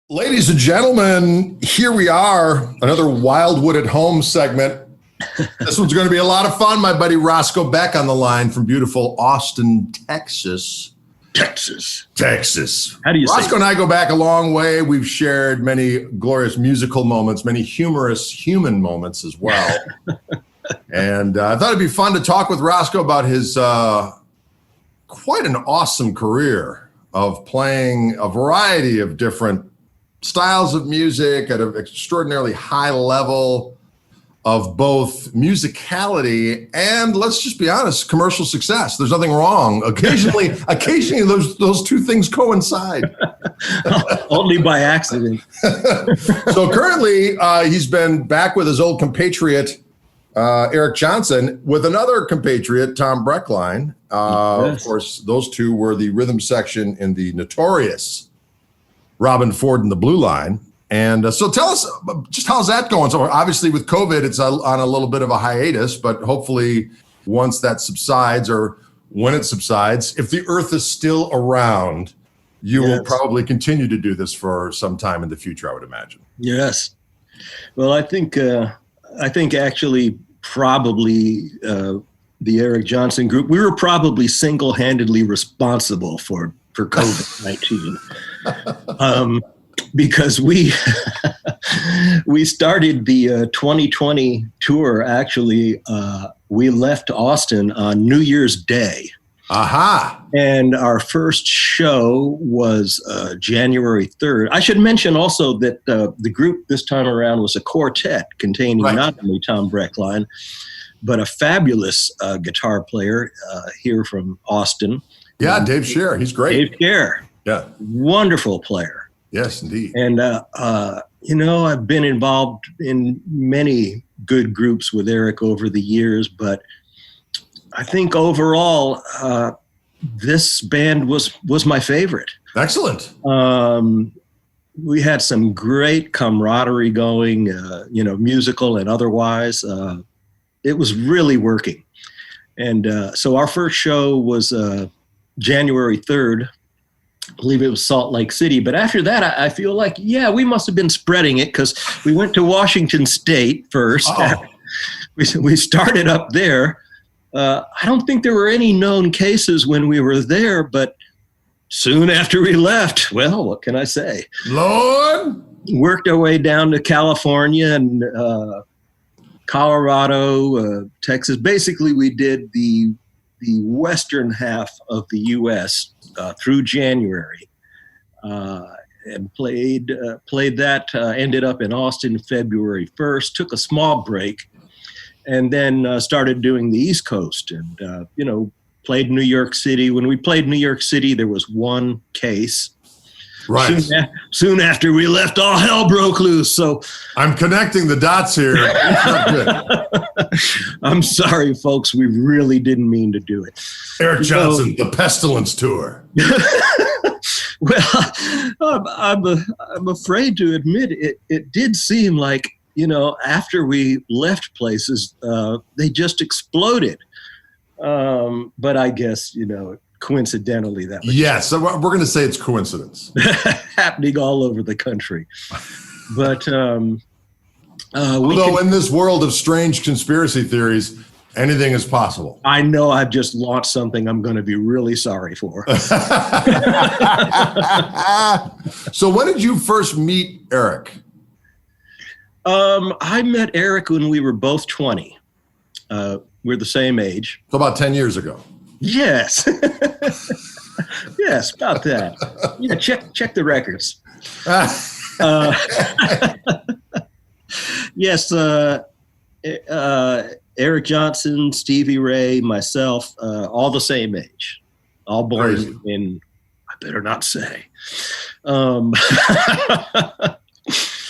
Ladies and gentlemen, here we are, another Wildwood at Home segment. This one's going to be a lot of fun. My buddy Roscoe Beck on the line from beautiful Austin, Texas. Texas. How do you say Roscoe and I go back a long way. We've shared many glorious musical moments, many humorous human moments as well. And I thought it'd be fun to talk with Roscoe about his quite an awesome career of playing a variety of different styles of music at an extraordinarily high level of both musicality and, let's just be honest, commercial success. There's nothing wrong. Occasionally those two things coincide. Only by accident. So currently, he's been back with his old compatriot, Eric Johnson, with another compatriot, Tom Breckline. Yes. Of course, those two were the rhythm section in the notorious Robin Ford and the Blue Line. And so tell us, just how's that going? So obviously with COVID, it's on a little bit of a hiatus, but hopefully once that subsides, or when it subsides, if the earth is still around, you will probably continue to do this for some time in the future, I would imagine. Yes. Well, I think actually probably the Eric Johnson group, we were probably single-handedly responsible for COVID-19. Because we started the 2020 tour. Actually, we left Austin on New Year's Day. Aha! And our first show was January 3rd. I should mention also that the group this time around was a quartet containing not only Tom Breckline, but a fabulous guitar player here from Austin. Yeah, Dave Scher. He's great. Dave Scher. Yeah. Wonderful player. Yes, indeed. And, I've been involved in many good groups with Eric over the years, but I think overall, this band was my favorite. Excellent. We had some great camaraderie going, musical and otherwise. It was really working. And so our first show was January 3rd. I believe it was Salt Lake City. But after that, I feel like, we must have been spreading it because we went to Washington State first. Oh. We started up there. I don't think there were any known cases when we were there, but soon after we left, well, what can I say? Lord! Worked our way down to California and Colorado, Texas. Basically, we did the western half of the U.S. Through January, and played that. Ended up in Austin February 1st. Took a small break, and then started doing the East Coast. And played New York City. When we played New York City, there was one case. Right. Soon after we left, all hell broke loose. So I'm connecting the dots here. It's not good. I'm sorry, folks. We really didn't mean to do it. Eric Johnson, the Pestilence Tour. Well, I'm afraid to admit it did seem like, after we left places, they just exploded. But I guess, coincidentally that was so we're going to say it's coincidence. happening all over the country. But although in this world of strange conspiracy theories, anything is possible. I know I've just launched something I'm going to be really sorry for. So when did you first meet Eric? I met Eric when we were both 20. We're the same age. So about 10 years ago. Yes. Yes, about that. Check the records. Yes, Eric Johnson, Stevie Ray, myself, all the same age. All born in, I better not say.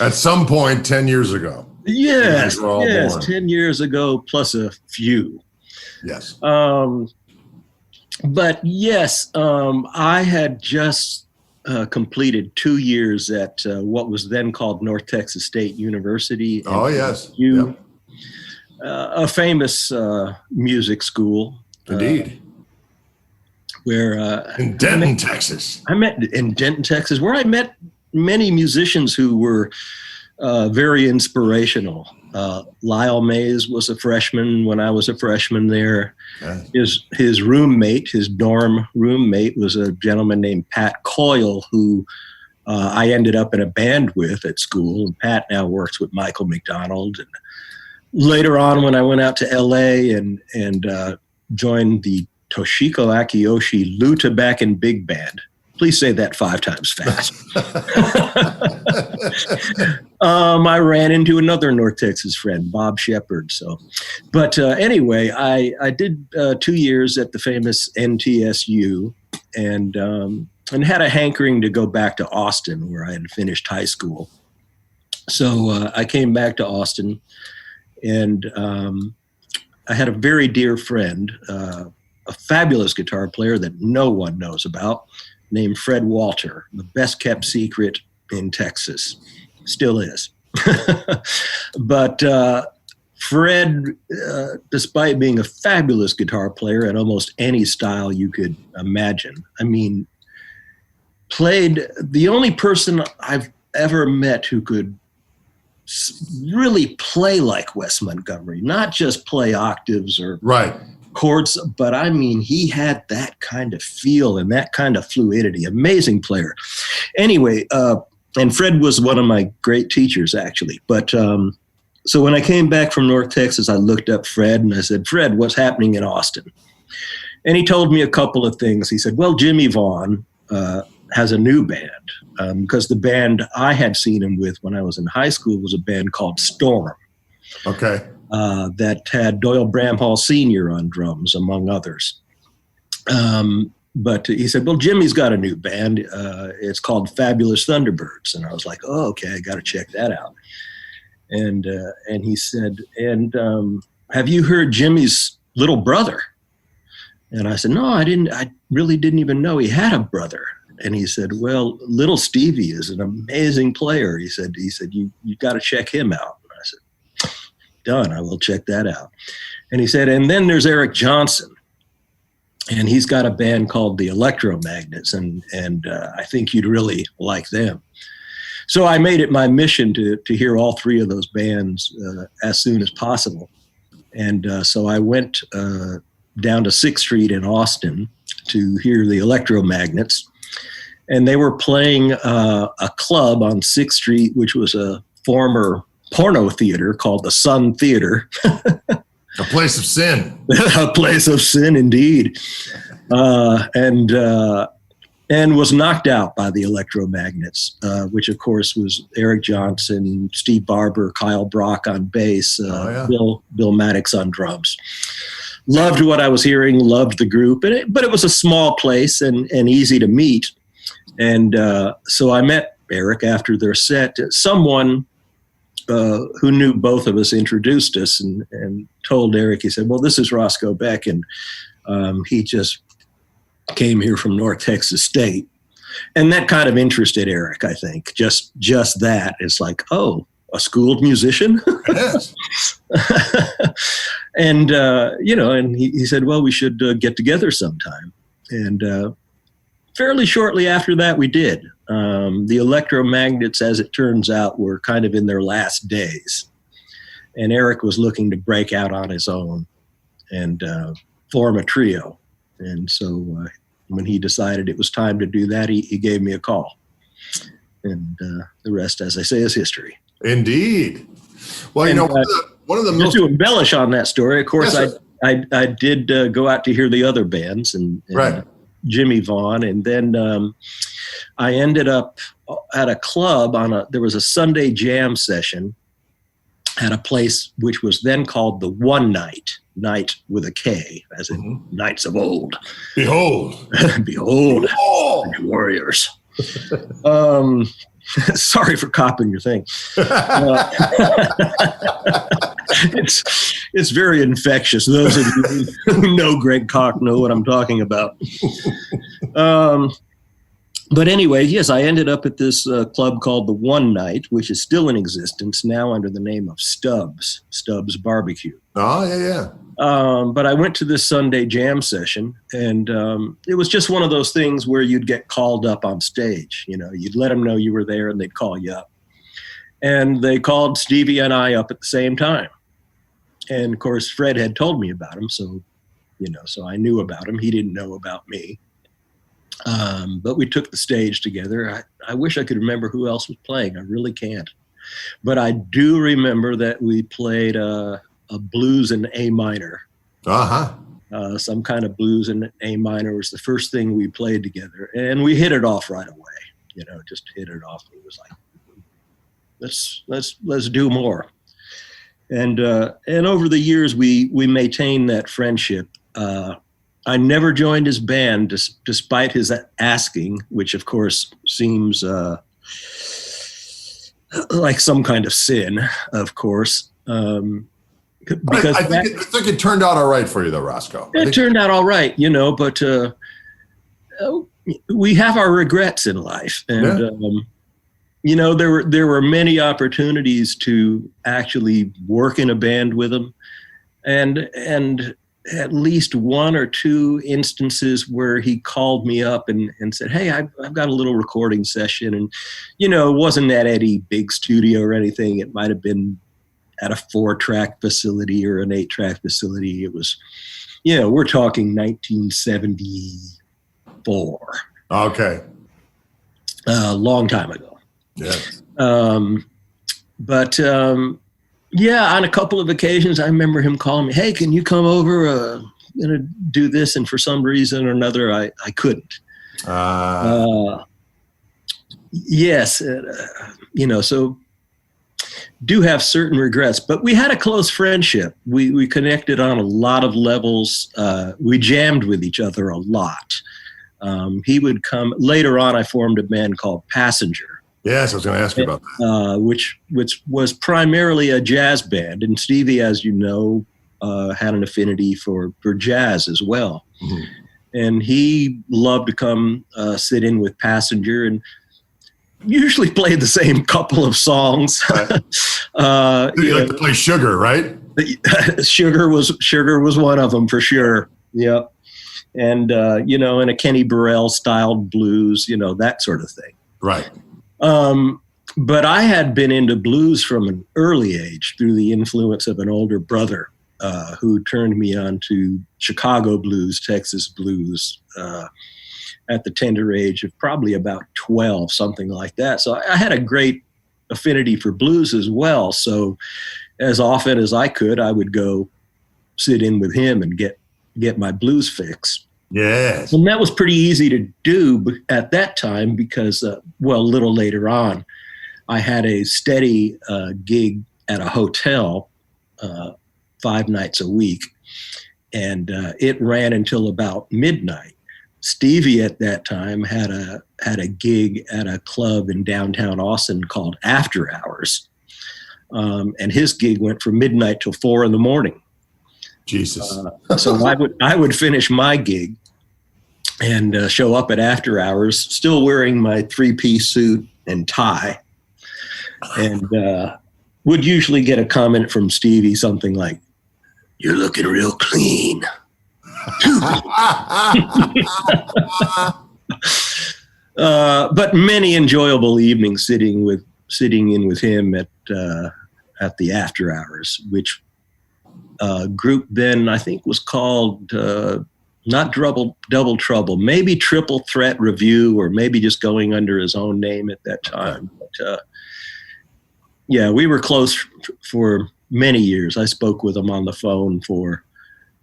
At some point 10 years ago. Yes, born. 10 years ago plus a few. Yes. But yes, I had just completed 2 years at what was then called North Texas State University. Oh, yes. A famous music school. Indeed. Where in Denton, Texas. I met in Denton, Texas, where I met many musicians who were very inspirational. Lyle Mays was a freshman when I was a freshman there. His roommate, his dorm roommate, was a gentleman named Pat Coyle, who I ended up in a band with at school. And Pat now works with Michael McDonald. And later on, when I went out to L.A. and joined the Toshiko Akiyoshi Luta Back in Big Band. Please say that 5 times fast. I ran into another North Texas friend, Bob Shepard. But anyway, I did 2 years at the famous NTSU and had a hankering to go back to Austin, where I had finished high school. So I came back to Austin, and I had a very dear friend, a fabulous guitar player that no one knows about, named Fred Walter, the best kept secret in Texas. Still is. But Fred, despite being a fabulous guitar player at almost any style you could imagine, I mean, played the only person I've ever met who could really play like Wes Montgomery, not just play octaves or chords, but I mean, he had that kind of feel and that kind of fluidity. Amazing player. Anyway, and Fred was one of my great teachers, actually. But so when I came back from North Texas, I looked up Fred and I said, Fred, what's happening in Austin? And he told me a couple of things. He said, well, Jimmie Vaughan has a new band, because the band I had seen him with when I was in high school was a band called Storm. Okay. That had Doyle Bramhall Sr. on drums, among others. But he said, well, Jimmie's got a new band. It's called Fabulous Thunderbirds. And I was like, oh, okay, I got to check that out. And he said, have you heard Jimmie's little brother? And I said, no, I didn't. I really didn't even know he had a brother. And he said, well, little Stevie is an amazing player. He said, you got to check him out. And I said, done. I will check that out. And he said, and then there's Eric Johnson. And he's got a band called the Electromagnets, and I think you'd really like them. So I made it my mission to hear all 3 of those bands as soon as possible. And so I went down to 6th Street in Austin to hear the Electromagnets. And they were playing a club on 6th Street, which was a former porno theater called the Sun Theater. A place of sin. A place of sin, indeed. And was knocked out by the Electromagnets, which, of course, was Eric Johnson, Steve Barber, Kyle Brock on bass, Bill Maddox on drums. Loved what I was hearing, loved the group, but it was a small place and easy to meet. And so I met Eric after their set. Someone who knew both of us introduced us and told Eric, he said, well, this is Roscoe Beck, and he just came here from North Texas State. And that kind of interested Eric, I think. Just that. It's like, oh, a schooled musician? Yes. And, and he said, well, we should get together sometime. And fairly shortly after that, we did. The Electromagnets, as it turns out, were kind of in their last days. And Eric was looking to break out on his own and form a trio. And so when he decided it was time to do that, he gave me a call. And the rest, as I say, is history. Indeed. Well, and, one of the just most... to embellish on that story, of course, yes, I did go out to hear the other bands and right. Jimmie Vaughan. And then I ended up at a club there was a Sunday jam session at a place which was then called the One Night with a K, as in Knights of Old. Behold. Behold, warriors. Sorry for copying your thing. It's very infectious. Those of you who know Greg Koch know what I'm talking about. But anyway, yes, I ended up at this club called the One Night, which is still in existence now under the name of Stubbs Barbecue. Oh, yeah. But I went to this Sunday jam session, and it was just one of those things where you'd get called up on stage. You know, you'd let them know you were there, and they'd call you up. And they called Stevie and I up at the same time. And of course, Fred had told me about him, so so I knew about him. He didn't know about me. But we took the stage together. I wish I could remember who else was playing. I really can't. But I do remember that we played a blues in A minor. Some kind of blues in A minor was the first thing we played together, and we hit it off right away. Just hit it off. It was like, let's do more. And over the years we maintained that friendship. I never joined his band despite his asking, which of course seems like some kind of sin, of course. Because I think it turned out all right for you, though, Roscoe. It turned out all right, but we have our regrets in life, and there were many opportunities to actually work in a band with him, and at least one or two instances where he called me up and said, "Hey, I've got a little recording session," and it wasn't at any big studio or anything. It might have been at a 4-track facility or an 8-track facility. It was, we're talking 1974. Okay. A long time ago. Yes. But on a couple of occasions, I remember him calling me, "Hey, can you come over? I'm going to do this." And for some reason or another, I couldn't. Yes. So do have certain regrets, but we had a close friendship. We connected on a lot of levels. We jammed with each other a lot. He would come later on. I formed a band called Passenger. Yes, I was going to ask you about that. Which was primarily a jazz band, and Stevie, as you know, had an affinity for jazz as well. Mm-hmm. And he loved to come sit in with Passenger, and usually played the same couple of songs. Right. You like to play Sugar, right? Sugar was one of them for sure. Yep. And in a Kenny Burrell styled blues, that sort of thing. Right. But I had been into blues from an early age through the influence of an older brother who turned me on to Chicago blues, Texas blues, at the tender age of probably about 12, something like that. So I had a great affinity for blues as well. So as often as I could, I would go sit in with him and get my blues fix. Yes. And that was pretty easy to do at that time because, a little later on, I had a steady gig at a hotel 5 nights a week, and it ran until about midnight. Stevie at that time had a gig at a club in downtown Austin called After Hours, and his gig went from midnight till 4 a.m. Jesus. So I would finish my gig and show up at After Hours, still wearing my 3-piece suit and tie, and would usually get a comment from Stevie, something like, "You're looking real clean." But many enjoyable evenings sitting in with him at the After Hours, which group then I think was called not Double Trouble, maybe Triple Threat Review, or maybe just going under his own name at that time. But we were close for many years. I spoke with him on the phone for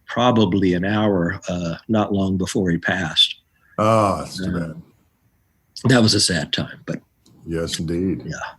probably an hour, not long before he passed. Oh, that's too bad. That was a sad time, but yes, indeed. Yeah.